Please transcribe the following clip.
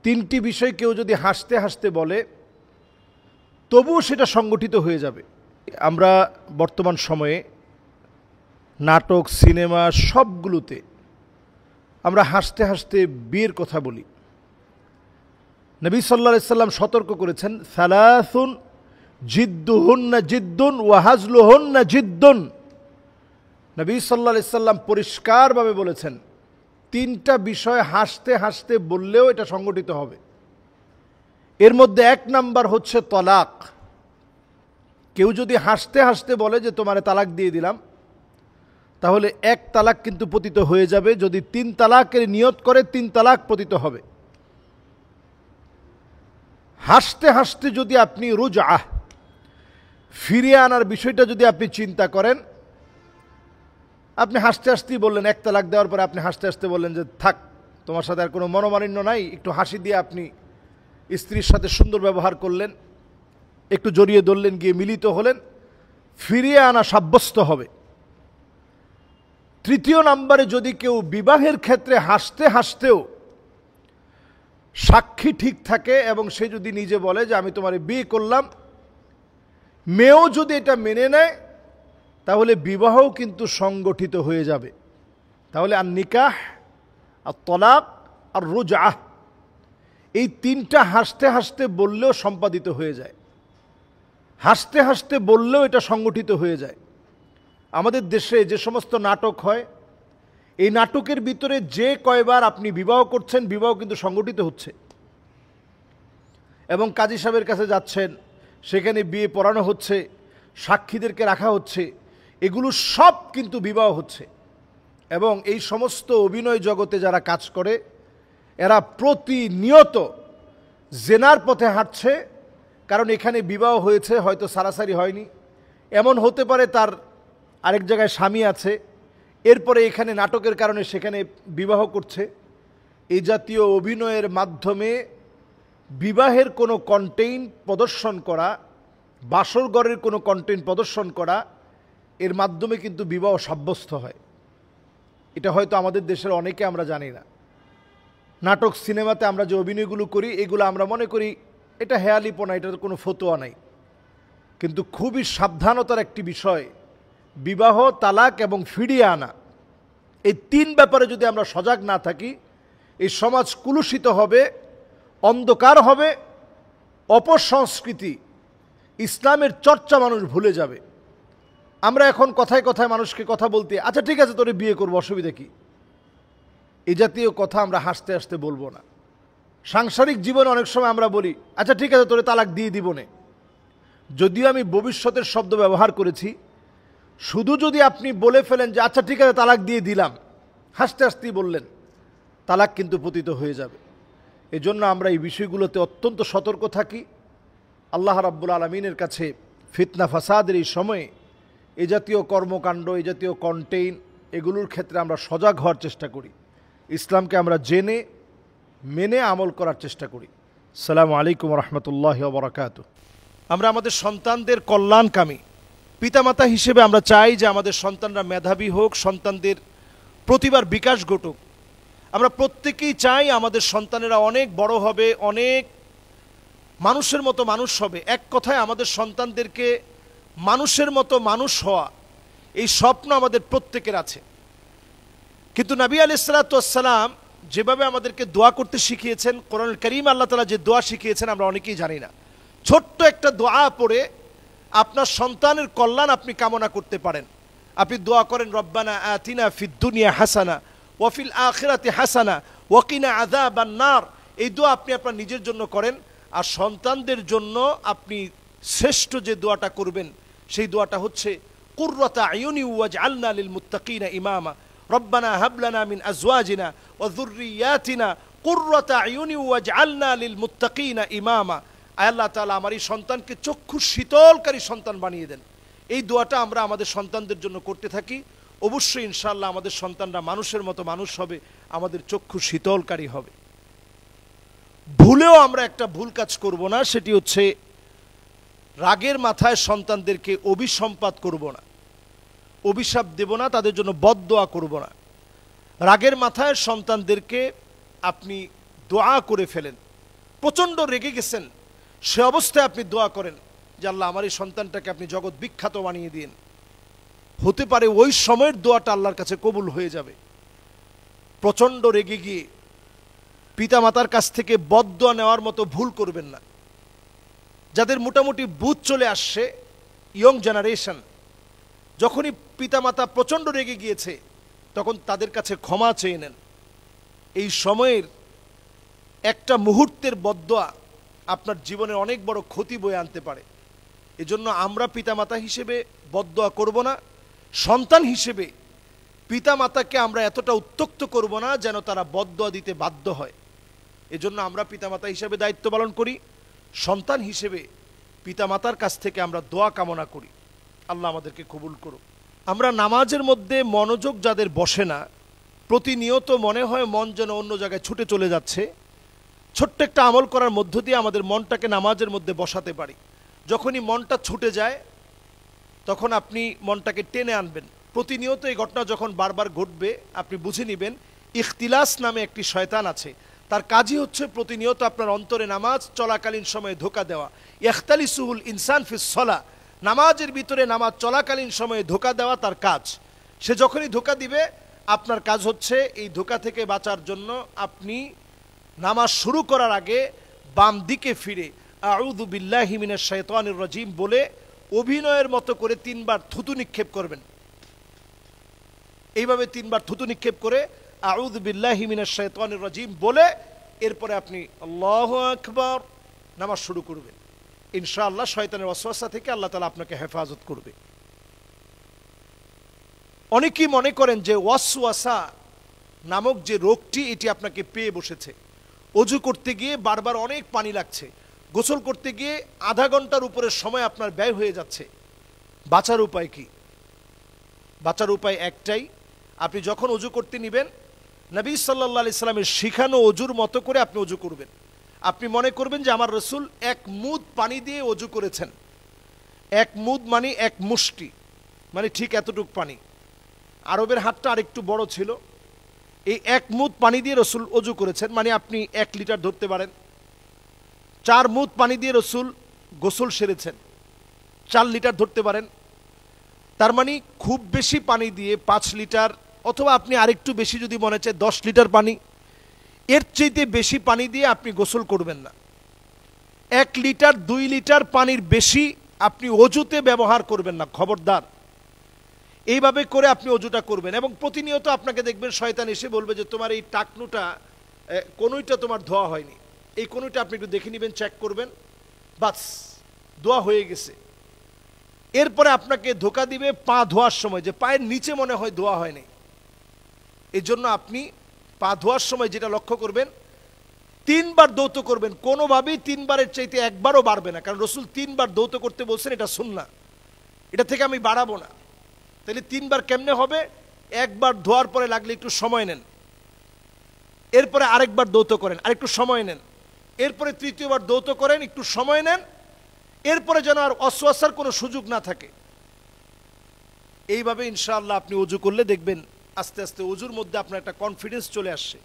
তিনটি বিষয় কেউ যদি হাসতে হাসতে বলে তবুও সেটা সংগঠিত হয়ে যাবে। আমরা বর্তমান সময়ে নাটক, সিনেমা সবগুলোতে আমরা হাসতে হাসতে বিয়ের কথা বলি। নবী সাল্লাল্লাহু আলাইহি সাল্লাম সতর্ক করেছেন, সালাসুন জিদ্দুহুন্না জিদ্দুন ওয়া হাজলুহুন্না জিদ্দুন। নবী সাল্লাল্লাহু আলাইহি সাল্লাম পরিষ্কারভাবে বলেছেন, তিনটা বিষয় হাসতে হাসতে বললেও এটা সংগঠিত হবে। এর মধ্যে এক নাম্বার হচ্ছে তলাক। কেউ যদি হাসতে হাসতে বলে যে তোমারে তালাক দিয়ে দিলাম, তাহলে এক তালাক কিন্তু পতিত হয়ে যাবে। যদি তিন তালাকের নিয়ত করে, তিন তালাক পতিত হবে। হাসতে হাসতে যদি আপনি রুজআহ, ফিরিয়ে আনার বিষয়টা যদি আপনি চিন্তা করেন, আপনি হাসতে হাসতেই বললেন, এক তালাক দেওয়ার পরে আপনি হাসতে হাসতে বললেন যে থাক, তোমার সাথে আর কোনো মনোমালিন্য নাই, একটু হাসি দিয়ে আপনি স্ত্রীর সাথে সুন্দর ব্যবহার করলেন, একটু জড়িয়ে ধরলেন, গিয়ে মিলিত হলেন, ফিরিয়ে আনা সাব্যস্ত হবে। তৃতীয় নম্বরে যদি কেউ বিবাহের ক্ষেত্রে হাসতে হাসতেও সাক্ষী ঠিক থাকে এবং সে যদি নিজে বলে যে আমি তোমারে বিয়ে করলাম, মেয়েও যদি এটা মেনে নেয়, তাহলে বিবাহও কিন্তু সংগঠিত হয়ে যাবে। তাহলে আর নিকাহ, আর তলাক, আর রুজআহ, এই তিনটা হাসতে হাসতে বললেও সম্পাদিত হয়ে যায়, হাসতে হাসতে বললেও এটা সংগঠিত হয়ে যায়। আমাদের দেশে যে সমস্ত নাটক হয়, এই নাটকের ভিতরে যে কয়বার আপনি বিবাহ করছেন, বিবাহ কিন্তু সংগঠিত হচ্ছে। এবং কাজী সাহেবের কাছে যাচ্ছেন, সেখানে বিয়ে পড়ানো হচ্ছে, সাক্ষীদেরকে রাখা হচ্ছে, এগুলো সব কিন্তু বিবাহ হচ্ছে। এবং এই সমস্ত অভিনয় জগতে যারা কাজ করে, এরা প্রতিনিয়ত জেনার পথে হাঁটছে। কারণ এখানে বিবাহ হয়েছে, হয়তো সারাসারি হয়নি, এমন হতে পারে তার আরেক জায়গায় স্বামী আছে, এরপরে এখানে নাটকের কারণে সেখানে বিবাহ করছে। এই জাতীয় অভিনয়ের মাধ্যমে বিবাহের কোনো কন্টেন্ট প্রদর্শন করা, বাসরঘরের কোনো কন্টেন্ট প্রদর্শন করা, এর মাধ্যমে কিন্তু বিবাহ সাব্যস্ত হয়। এটা হয়তো আমাদের দেশের অনেকে আমরা জানি না। নাটক, সিনেমাতে আমরা যে অভিনয়গুলো করি, এগুলো আমরা মনে করি এটা হেয়ালিপনা, এটার কোনো ফতোয়া নাই। কিন্তু খুবই সাবধানতার একটি বিষয়, বিবাহ, তালাক এবং ফিরিয়ে আনা, এই তিন ব্যাপারে যদি আমরা সজাগ না থাকি, এই সমাজ কুলুষিত হবে, অন্ধকার হবে, অপসংস্কৃতি, ইসলামের চর্চা মানুষ ভুলে যাবে। আমরা এখন কথায় কথায় মানুষকে কথা বলতে, আচ্ছা ঠিক আছে তোরে বিয়ে করবো, অসুবিধা কি, এই জাতীয় কথা আমরা হাসতে হাসতে বলবো না। সাংসারিক জীবনে অনেক সময় আমরা বলি, আচ্ছা ঠিক আছে তোরে তালাক দিয়ে দিব নে। যদিও আমি ভবিষ্যতের শব্দ ব্যবহার করেছি, শুধু যদি আপনি বলে ফেলেন যে আচ্ছা ঠিক আছে তালাক দিয়ে দিলাম, হাসতে হাসতেই বললেন, তালাক কিন্তু পতিত হয়ে যাবে। এজন্য আমরা এই বিষয়গুলোতে অত্যন্ত সতর্ক থাকি। আল্লাহ রাব্বুল আলামিনের কাছে ফিতনা ফাসাদের এই সময়ে এই জাতীয় কর্মকাণ্ড, এই জাতীয় কন্টেইন, এগুলোর ক্ষেত্রে আমরা সজাগ হওয়ার চেষ্টা করি, ইসলামকে আমরা জেনে মেনে আমল করার চেষ্টা করি। আসসালামু আলাইকুম রহমতুল্লাহি ওয়া বারাকাতুহু। আমরা আমাদের সন্তানদের কল্যাণকামী পিতামাতা হিসেবে আমরা চাই যে আমাদের সন্তানরা মেধাবী হোক, সন্তানদের প্রতিভার বিকাশ ঘটুক। আমরা প্রত্যেকেই চাই আমাদের সন্তানেরা অনেক বড় হবে, অনেক মানুষের মতো মানুষ হবে। এক কথায় আমাদের সন্তানদেরকে মানুষের মতো মানুষ হওয়া, এই স্বপ্ন আমাদের প্রত্যেকের আছে। কিন্তু নবী আলাইহিস সালাতু ওয়াস সালাম যেভাবে আমাদেরকে দোয়া করতে শিখিয়েছেন, কোরআনুল কারীম আল্লাহ তাআলা যে দোয়া শিখিয়েছেন আমরা অনেকেই জানি না। ছোট্ট একটা দোয়া পড়ে আপনার সন্তানের কল্যাণ আপনি কামনা করতে পারেন। আপনি দোয়া করেন, রব্বানা আতিনা ফিদ দুনিয়া হাসানা ওয়া ফিল আখিরাতি হাসানা ওয়া কিনা আযাবান নার। এই দোয়া আপনি আপনার নিজের জন্য করেন, আর সন্তানদের জন্য আপনি শ্রেষ্ঠ যে দোয়াটা করবেন সেই দোয়াটা হচ্ছে কুররাতা আয়ুনি ওয়াজআলনা লিল মুত্তাকিনা ইমামা রব্বানা হাব লানা মিন আজওয়াজিনা ওয়া যুররিয়াতিনা কুররাতা আয়ুনি ওয়াজআলনা লিল মুত্তাকিনা ইমামা। আল্লাহ তাআলা আমার এই সন্তানকে চক্ষু শীতলকারী সন্তান বানিয়ে দেন। এই দোয়াটা আমরা আমাদের সন্তানদের জন্য করতে থাকি। অবশ্যই ইনশাআল্লাহ আমাদের সন্তানরা মানুষের মতো মানুষ হবে, আমাদের চক্ষু শীতলকারী হবে। ভুলেও আমরা একটা ভুল কাজ করব না, সেটি হচ্ছে রাগের মাথায় সন্তানদেরকে অভিসম্পাত করব না, অভিশাপ দেব না, তাদের জন্য বদদোয়া করব না। রাগের মাথায় সন্তানদেরকে আপনি দোয়া করে ফেলেন, প্রচণ্ড রেগে গেছেন, সে অবস্থায় আপনি দোয়া করেন যে আল্লাহ আমার এই সন্তানটাকে আপনি জগৎ বিখ্যাত বানিয়ে দিন, হতে পারে ওই সময়ের দোয়াটা আল্লাহর কাছে কবুল হয়ে যাবে। প্রচণ্ড রেগে গিয়ে পিতামাতার কাছ থেকে বদদোয়া নেওয়ার মতো ভুল করবেন না। যাদের মোটামুটি বুঝ চলে আসছে, ইয়ং জেনারেশন, যখনই পিতামাতা প্রচণ্ড রেগে গিয়েছে তখন তাদের কাছে ক্ষমা চেয়ে নেন। এই সময়ের একটা মুহূর্তের বদদোয়া আপনার জীবনের অনেক বড় ক্ষতি বয়ে আনতে পারে। এজন্য আমরা পিতামাতা হিসেবে বদদোয়া করব না, সন্তান হিসেবে পিতামাতাকে আমরা এতটা উত্ত্যক্ত করব না যেন তারা বদদোয়া দিতে বাধ্য হয়। এজন্য আমরা পিতামাতা হিসেবে দায়িত্ব পালন করি, সন্তান হিসেবে পিতামাতার কাছ থেকে আমরা দোয়া কামনা করি। আল্লাহ আমাদেরকে কবুল করুক। আমরা নামাজের মধ্যে মনোযোগ যাদের বসে না, প্রতিনিয়ত মনে হয় মন যেন অন্য জায়গায় ছুটে চলে যাচ্ছে, ছোট্ট একটা আমল করার মধ্য দিয়ে আমাদের মনটাকে নামাজের মধ্যে বসাতে পারি। যখনই মনটা ছুটে যায় তখন আপনি মনটাকে টেনে আনবেন। প্রতিনিয়ত এই ঘটনা যখন বারবার ঘটবে আপনি বুঝে নেবেন ইখতিলাস নামে একটি শয়তান আছে, তার কাজই হচ্ছে প্রতিনিয়ত আপনার অন্তরে নামাজ চলাকালীন সময়ে ধোঁকা দেওয়া। ইখতালিসুহুল ইনসান ফিস সলা, নামাজের ভিতরে নামাজ চলাকালীন সময়ে ধোঁকা দেওয়া তার কাজ। সে যখনই ধোঁকা দিবে আপনার কাজ হচ্ছে এই ধোঁকা থেকে বাঁচার জন্য আপনি নামাজ শুরু করার আগে বাম দিকে ফিরে আউযু বিল্লাহি মিনাশ শাইতানির রাজিম বলে অভিনয়ের মতো করে 3 বার থুতু নিক্ষেপ করবেন। এইভাবে 3 বার থুতু নিক্ষেপ করে আউযু বিল্লাহি মিনাশ শাইতানির রাজিম বলে এরপরে আপনি আল্লাহু আকবার নামাজ শুরু করবেন। ইনশাআল্লাহ শয়তানের ওয়াসওয়াসা থেকে আল্লাহ তাআলা আপনাকে হেফাজত করবে। অনেকেই মনে করেন যে ওয়াসওয়াসা নামক যে রোগটি এটি আপনাকে পেয়ে বসেছে। অজু করতে গিয়ে বারবার অনেক পানি লাগছে, গোসল করতে গিয়ে আধা ঘন্টার উপরে সময় আপনার ব্যয় হয়ে যাচ্ছে। বাঁচার উপায় কি? বাঁচার উপায় একটাই, আপনি যখন অজু করতে নেবেন নবী সাল্লাল্লাহু আলাইহি সাল্লামের শিখানো অজুর মতো করে আপনি অজু করবেন। আপনি মনে করবেন যে আমার রাসূল 1 মুদ পানি দিয়ে অজু করেছেন। 1 মুদ মানে 1 মুষ্টি, মানে ঠিক এতটুক পানি। আরবের হাতটা আরেকটু বড় ছিল। এই 1 মুদ পানি দিয়ে রাসূল অজু করেছেন, মানে আপনি 1 লিটার ধরতে পারেন। 4 মুদ পানি দিয়ে রাসূল গোসল সেরেছেন, 4 লিটার ধরতে পারেন। তার মানে খুব বেশি পানি দিয়ে 5 লিটার, অথবা আপনি আরেকটু বেশি যদি মনে চায় 10 লিটার পানি, এর চাইতে বেশি পানি দিয়ে আপনি গোসল করবেন না। 1 লিটার 2 লিটার পানির বেশি আপনি অজুতে ব্যবহার করবেন না, খবরদার। এইভাবে করে আপনি অজুটা করবেন এবং প্রতিনিয়ত আপনাকে দেখবেন শয়তান এসে বলবে যে তোমার এই টাকনুটা কোনোইটা তোমার ধোয়া হয়নি, এই কোনোইটা আপনি একটু দেখে নেবেন, চেক করবেন, বাস ধোয়া হয়ে গেছে। এরপরে আপনাকে ধোকা দিবে পা ধোয়ার সময়, যে পায়ের নিচে মনে হয় ধোয়া হয়নি। এই জন্য আপনি পা ধোয়ার সময় যেটা লক্ষ্য করবেন 3 বার দৌত করবেন, কোনোভাবেই 3 বারের চাইতে 1 বারও বাড়বে না, কারণ রাসূল 3 বার দৌত করতে বলছেন, এটা সুন্নাহ, এটা থেকে আমি বাড়াবো না। তাহলে 3 বার কেমনে হবে? 1 বার ধোয়ার পরে লাগলে একটু সময় নেন, এরপরে আরেকবার দৌত করেন, আরেকটু সময় নেন, এরপরে তৃতীয়বার দৌত করেন, একটু সময় নেন, এরপরে যেন আর ওয়াসওয়াসার কোনো সুযোগ না থাকে। এইভাবে ইনশাআল্লাহ আপনি অজু করলে দেখবেন আস্তে আস্তে অজুর মধ্যে আপনার একটা কনফিডেন্স চলে আসছে।